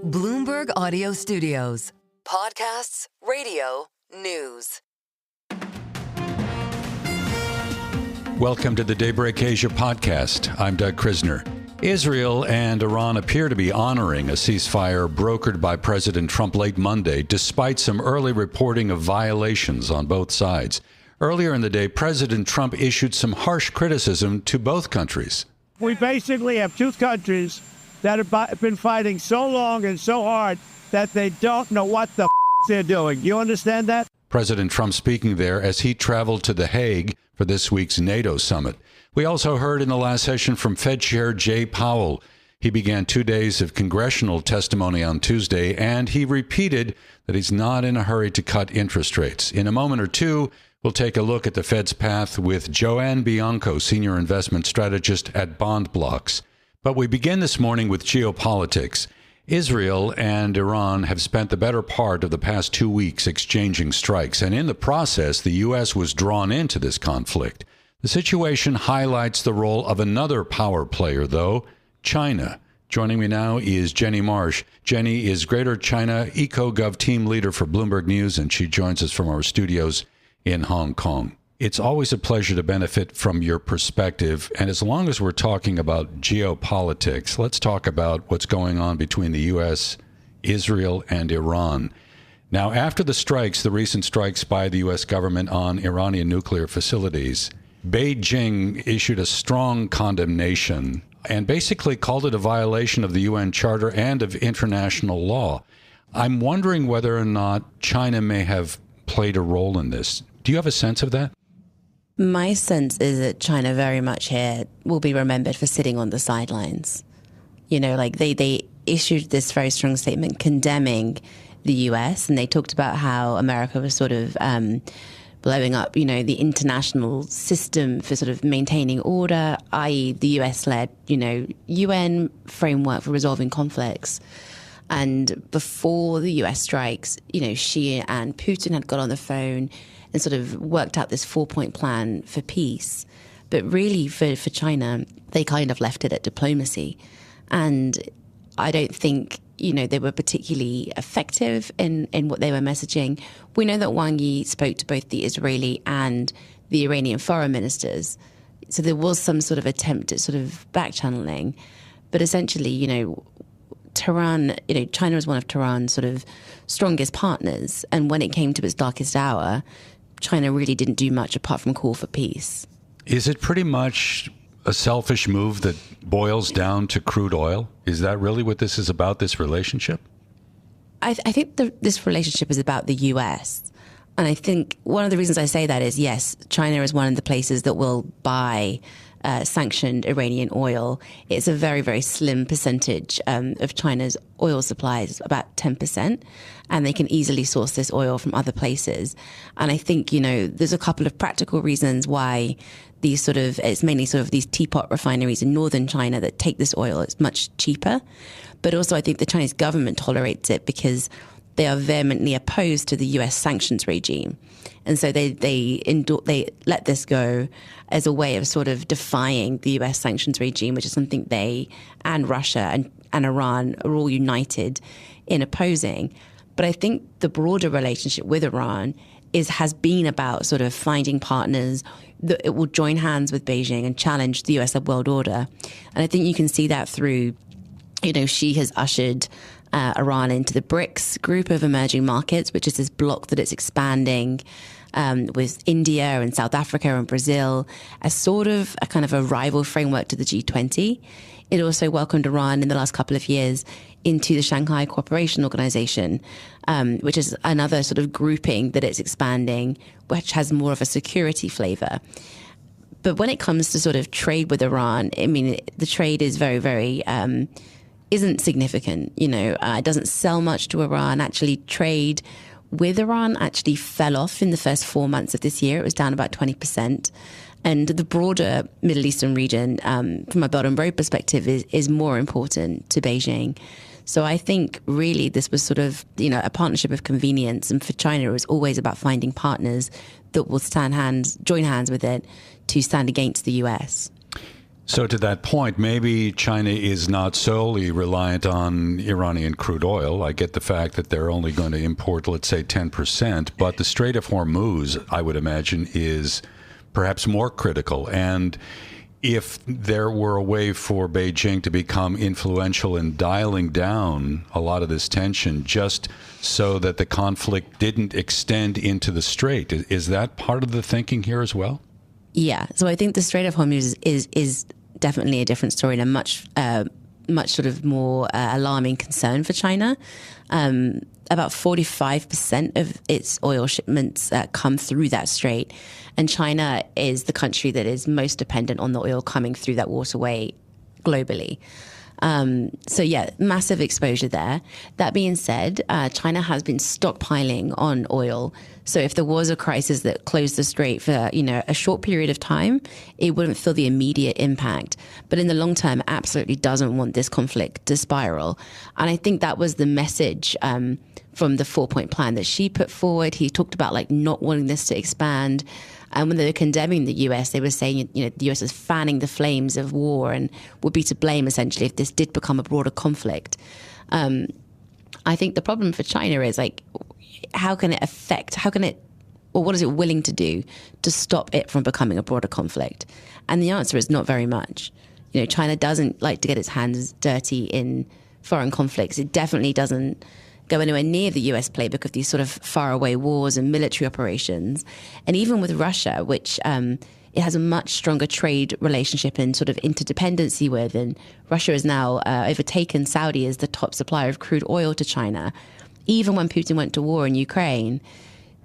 Bloomberg Audio Studios. Podcasts, radio, news. Welcome to the Daybreak Asia podcast. I'm Doug Krisner. Israel and Iran appear to be honoring a ceasefire brokered by President Trump late Monday, despite some early reporting of violations on both sides. Earlier in the day, President Trump issued some harsh criticism to both countries. We basically have two countries that have been fighting so long and so hard that they don't know what the they're doing. You understand that? President Trump speaking there as he traveled to The Hague for this week's NATO summit. We also heard in the last session from Fed Chair Powell. He began 2 days of congressional testimony on Tuesday, and he repeated that he's not in a hurry to cut interest rates. In a moment or two, we'll take a look at the Fed's path with JoAnne Bianco, Senior Investment Strategist at BondBloxx. But we begin this morning with geopolitics. Israel and Iran have spent the better part of the past 2 weeks exchanging strikes, and in the process, the U.S. was drawn into this conflict. The situation highlights the role of another power player, though, China. Joining me now is Jenni Marsh. Jenni is Greater China Eco-Gov Team Leader for Bloomberg News, and she joins us from our studios in Hong Kong. It's always a pleasure to benefit from your perspective. And as long as we're talking about geopolitics, let's talk about what's going on between the U.S., Israel, and Iran. Now, after the strikes, the recent strikes by the U.S. government on Iranian nuclear facilities, Beijing issued a strong condemnation and basically called it a violation of the UN Charter and of international law. I'm wondering whether or not China may have played a role in this. Do you have a sense of that? My sense is that China very much here will be remembered for sitting on the sidelines. You know, like they issued this very strong statement condemning the US, and they talked about how America was sort of blowing up, you know, the international system for sort of maintaining order, i.e. the US-led, you know, UN framework for resolving conflicts. And before the US strikes, you know, Xi and Putin had got on the phone and sort of worked out this 4-point plan for peace. But really for China, they kind of left it at diplomacy. And I don't think, you know, they were particularly effective in what they were messaging. We know that Wang Yi spoke to both the Israeli and the Iranian foreign ministers. So there was some sort of attempt at sort of back-channeling. But essentially, you know, Tehran, you know, China was one of Tehran's sort of strongest partners. And when it came to its darkest hour, China really didn't do much apart from call for peace. Is it pretty much a selfish move that boils down to crude oil? Is that really what this is about, this relationship? I think this relationship is about the U.S. And I think one of the reasons I say that is, yes, China is one of the places that will buy sanctioned Iranian oil. It's a very, very slim percentage of China's oil supplies, about 10%. And they can easily source this oil from other places. And I think, you know, there's a couple of practical reasons why it's mainly sort of these teapot refineries in northern China that take this oil. It's much cheaper. But also I think the Chinese government tolerates it because they are vehemently opposed to the U.S. sanctions regime. And so they let this go as a way of sort of defying the U.S. sanctions regime, which is something they and Russia and Iran are all united in opposing. But I think the broader relationship with Iran has been about sort of finding partners that it will join hands with Beijing and challenge the U.S. world order. And I think you can see that through, you know, Xi has ushered Iran into the BRICS group of emerging markets, which is this bloc that it's expanding with India and South Africa and Brazil as sort of a kind of a rival framework to the G20. It also welcomed Iran in the last couple of years into the Shanghai Cooperation Organization, which is another sort of grouping that it's expanding, which has more of a security flavor. But when it comes to sort of trade with Iran, I mean, the trade is very, very isn't significant. You know, it doesn't sell much to Iran. Actually, trade with Iran actually fell off in the first 4 months of this year. It was down about 20%. And the broader Middle Eastern region, from a Belt and Road perspective, is more important to Beijing. So I think really this was sort of, you know, a partnership of convenience. And for China, it was always about finding partners that will join hands with it to stand against the U.S. So to that point, maybe China is not solely reliant on Iranian crude oil. I get the fact that they're only going to import, let's say, 10%, but the Strait of Hormuz, I would imagine, is perhaps more critical. And if there were a way for Beijing to become influential in dialing down a lot of this tension just so that the conflict didn't extend into the strait, is that part of the thinking here as well? Yeah, so I think the Strait of Hormuz is definitely a different story and a much sort of more alarming concern for China. About 45% of its oil shipments come through that strait, and China is the country that is most dependent on the oil coming through that waterway globally. So yeah, massive exposure there. That being said, China has been stockpiling on oil. So if there was a crisis that closed the strait for, a short period of time, it wouldn't feel the immediate impact. But in the long term, absolutely doesn't want this conflict to spiral. And I think that was the message from the 4-point plan that she put forward. He talked about not wanting this to expand. And when they were condemning the US, they were saying, the US is fanning the flames of war and would be to blame, essentially, if this did become a broader conflict. I think the problem for China is, what is it willing to do to stop it from becoming a broader conflict? And the answer is not very much. China doesn't like to get its hands dirty in foreign conflicts. It definitely doesn't go anywhere near the US playbook of these sort of faraway wars and military operations. And even with Russia, which it has a much stronger trade relationship and sort of interdependency with, and Russia has now overtaken Saudi as the top supplier of crude oil to China. Even when Putin went to war in Ukraine,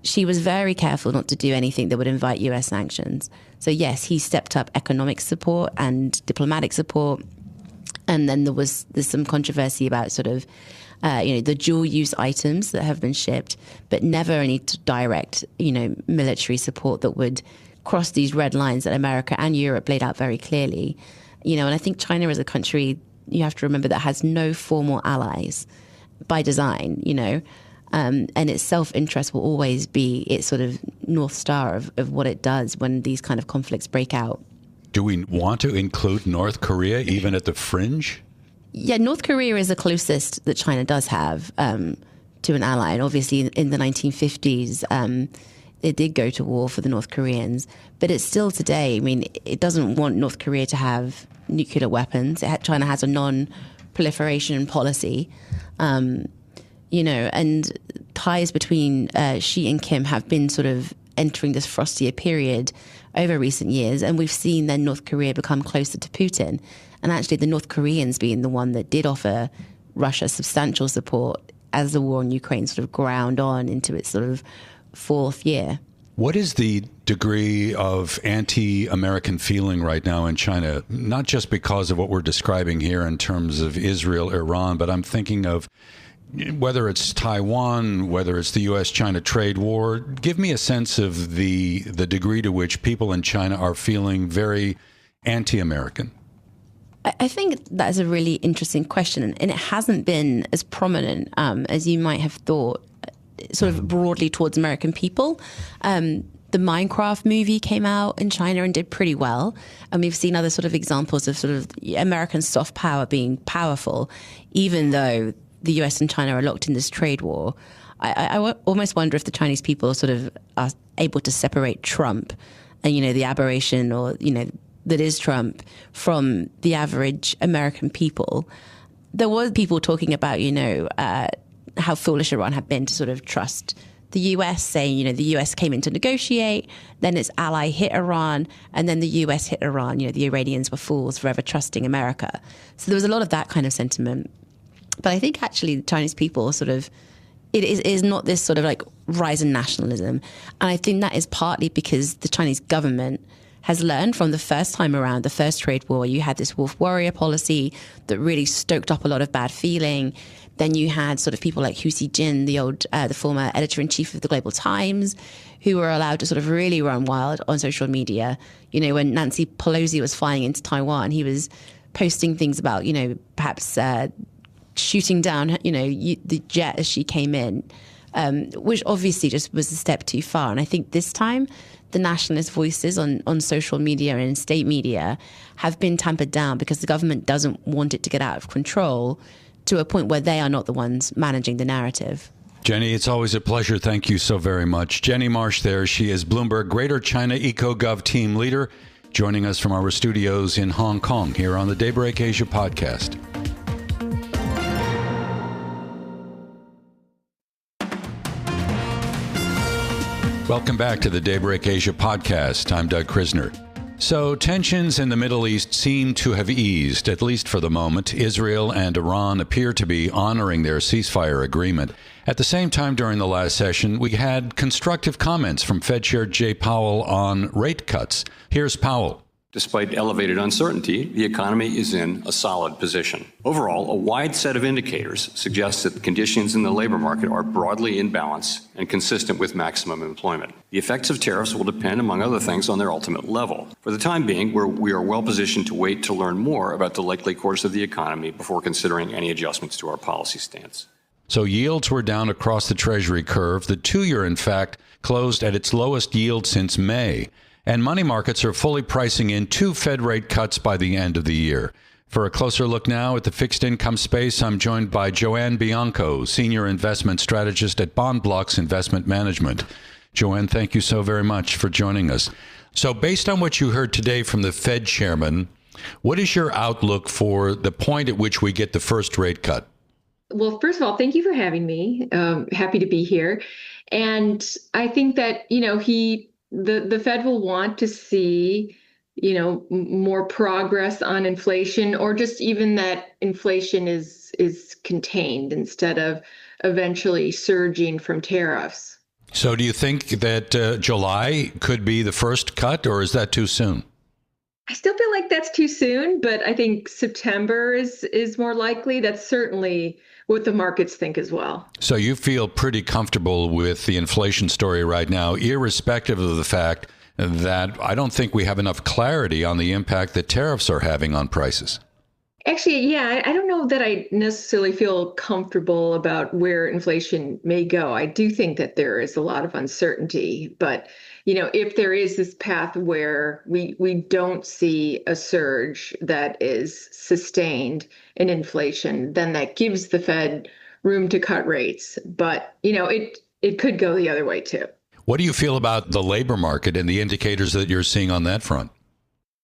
she was very careful not to do anything that would invite US sanctions. So yes, he stepped up economic support and diplomatic support. And then there's some controversy about sort of the dual-use items that have been shipped, but never any direct, military support that would cross these red lines that America and Europe laid out very clearly. And I think China is a country, you have to remember, that has no formal allies by design, and its self-interest will always be its sort of North Star of what it does when these kind of conflicts break out. Do we want to include North Korea even at the fringe? Yeah, North Korea is the closest that China does have to an ally. And obviously in the 1950s, it did go to war for the North Koreans. But it's still today, it doesn't want North Korea to have nuclear weapons. China has a non-proliferation policy, and ties between Xi and Kim have been sort of entering this frostier period over recent years. And we've seen then North Korea become closer to Putin. And actually the North Koreans being the one that did offer Russia substantial support as the war in Ukraine sort of ground on into its sort of fourth year. What is the degree of anti-American feeling right now in China? Not just because of what we're describing here in terms of Israel, Iran, but I'm thinking of whether it's Taiwan, whether it's the U.S.-China trade war. Give me a sense of the degree to which people in China are feeling very anti-American. I think that's a really interesting question, and it hasn't been as prominent as you might have thought, sort of broadly towards American people. The Minecraft movie came out in China and did pretty well, and we've seen other sort of examples of sort of American soft power being powerful, even though the US and China are locked in this trade war. I almost wonder if the Chinese people sort of are able to separate Trump and, the aberration or, that is Trump from the average American people. There were people talking about, how foolish Iran had been to sort of trust the US, saying, the US came in to negotiate, then its ally hit Iran, and then the US hit Iran. The Iranians were fools for ever trusting America. So there was a lot of that kind of sentiment. But I think actually the Chinese people sort of, it is not this sort of rise in nationalism. And I think that is partly because the Chinese government has learned from the first time around, the first trade war. You had this wolf warrior policy that really stoked up a lot of bad feeling. Then you had sort of people like Hu Xijin, the former editor-in-chief of the Global Times, who were allowed to sort of really run wild on social media. When Nancy Pelosi was flying into Taiwan, he was posting things about, perhaps shooting down, the jet as she came in, which obviously just was a step too far. And I think this time the nationalist voices on social media and state media have been tampered down because the government doesn't want it to get out of control to a point where they are not the ones managing the narrative. Jenni, it's always a pleasure. Thank you so very much. Jenni Marsh there. She is Bloomberg Greater China Eco-Gov Team Leader, joining us from our studios in Hong Kong here on the Daybreak Asia podcast. Welcome back to the Daybreak Asia podcast. I'm Doug Krisner. So tensions in the Middle East seem to have eased, at least for the moment. Israel and Iran appear to be honoring their ceasefire agreement. At the same time, during the last session, we had constructive comments from Fed Chair Jay Powell on rate cuts. Here's Powell. Despite elevated uncertainty, the economy is in a solid position. Overall, a wide set of indicators suggests that the conditions in the labor market are broadly in balance and consistent with maximum employment. The effects of tariffs will depend, among other things, on their ultimate level. For the time being, we are well positioned to wait to learn more about the likely course of the economy before considering any adjustments to our policy stance. So yields were down across the Treasury curve. The 2-year, in fact, closed at its lowest yield since May. And money markets are fully pricing in 2 Fed rate cuts by the end of the year. For a closer look now at the fixed income space, I'm joined by JoAnne Bianco, Senior Investment Strategist at BondBloxx Investment Management. JoAnne, thank you so very much for joining us. So based on what you heard today from the Fed chairman, what is your outlook for the point at which we get the first rate cut? Well, first of all, thank you for having me. Happy to be here. And I think that, the Fed will want to see, more progress on inflation, or just even that inflation is contained instead of eventually surging from tariffs. So do you think that July could be the first cut, or is that too soon? I still feel like that's too soon, but I think September is more likely. That's certainly what the markets think as well. So you feel pretty comfortable with the inflation story right now, irrespective of the fact that I don't think we have enough clarity on the impact that tariffs are having on prices. Actually, yeah, I don't know that I necessarily feel comfortable about where inflation may go. I do think that there is a lot of uncertainty, but if there is this path where we don't see a surge that is sustained in inflation, then that gives the Fed room to cut rates. But, it could go the other way, too. What do you feel about the labor market and the indicators that you're seeing on that front?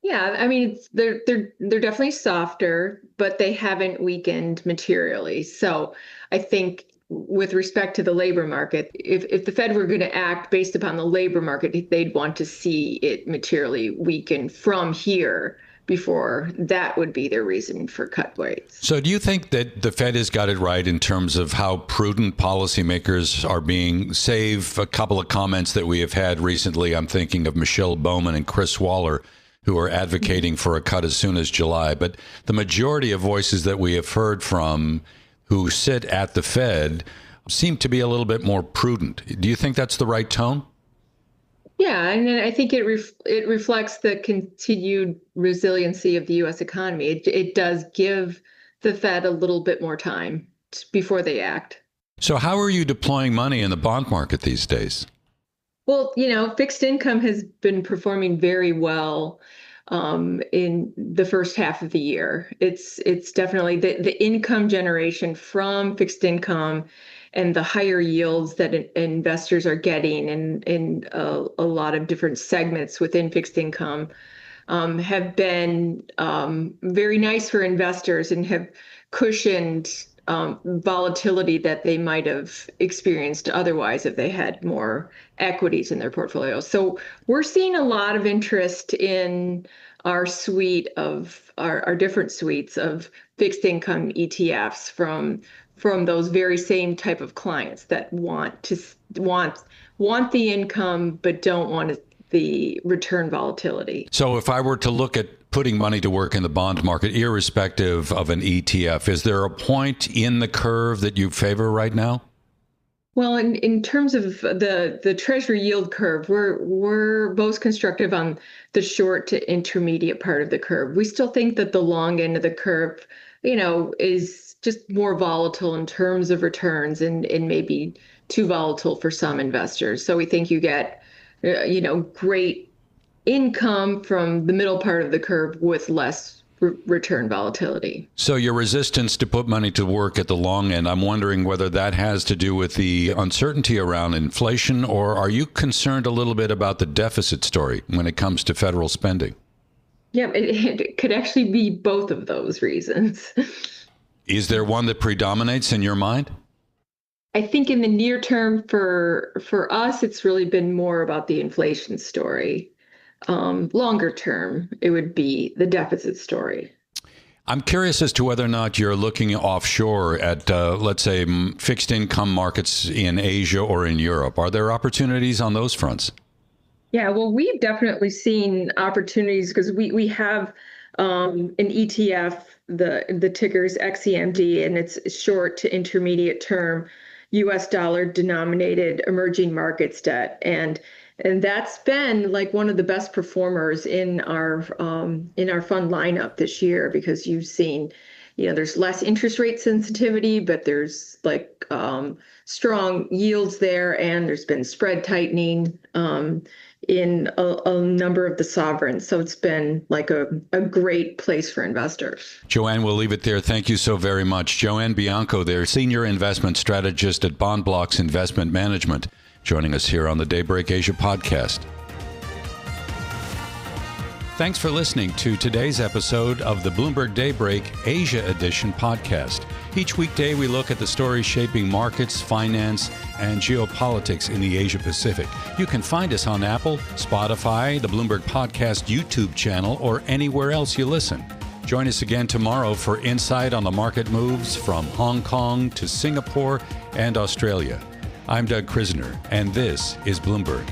Yeah, I mean, they're definitely softer, but they haven't weakened materially. So I think with respect to the labor market, if the Fed were going to act based upon the labor market, they'd want to see it materially weaken from here before that would be their reason for cut rates. So do you think that the Fed has got it right in terms of how prudent policymakers are being, save a couple of comments that we have had recently? I'm thinking of Michelle Bowman and Chris Waller, who are advocating for a cut as soon as July. But the majority of voices that we have heard from who sit at the Fed seem to be a little bit more prudent. Do you think that's the right tone? Yeah, and I think it reflects the continued resiliency of the U.S. economy. It does give the Fed a little bit more time before they act. So how are you deploying money in the bond market these days? Well, fixed income has been performing very well in the first half of the year. It's definitely the income generation from fixed income and the higher yields that investors are getting in a lot of different segments within fixed income have been very nice for investors and have cushioned volatility that they might have experienced otherwise if they had more equities in their portfolio. So we're seeing a lot of interest in our suite of our different suites of fixed income ETFs from those very same type of clients that want the income but don't want the return volatility. So if I were to look at putting money to work in the bond market, irrespective of an ETF, is there a point in the curve that you favor right now? Well, in terms of the Treasury yield curve, we're most constructive on the short to intermediate part of the curve. We still think that the long end of the curve, is just more volatile in terms of returns and maybe too volatile for some investors. So we think you get great income from the middle part of the curve with less return volatility. So your resistance to put money to work at the long end, I'm wondering whether that has to do with the uncertainty around inflation, or are you concerned a little bit about the deficit story when it comes to federal spending? Yeah, it could actually be both of those reasons. Is there one that predominates in your mind? I think in the near term for us, it's really been more about the inflation story. Longer term, it would be the deficit story. I'm curious as to whether or not you're looking offshore at, let's say, fixed income markets in Asia or in Europe. Are there opportunities on those fronts? Yeah, well, we've definitely seen opportunities because we have an ETF, the ticker's XEMD, and it's short to intermediate term U.S. dollar denominated emerging markets debt, and that's been like one of the best performers in our fund lineup this year, because you've seen, there's less interest rate sensitivity, but there's strong yields there, and there's been spread tightening in a number of the sovereigns. So it's been like a great place for investors. JoAnne, we'll leave it there. Thank you so very much. JoAnne Bianco, their Senior Investment Strategist at BondBloxx Investment Management, joining us here on the Daybreak Asia podcast. Thanks for listening to today's episode of the Bloomberg Daybreak Asia Edition podcast. Each weekday, we look at the stories shaping markets, finance, and geopolitics in the Asia Pacific. You can find us on Apple, Spotify, the Bloomberg Podcast YouTube channel, or anywhere else you listen. Join us again tomorrow for insight on the market moves from Hong Kong to Singapore and Australia. I'm Doug Krisner, and this is Bloomberg.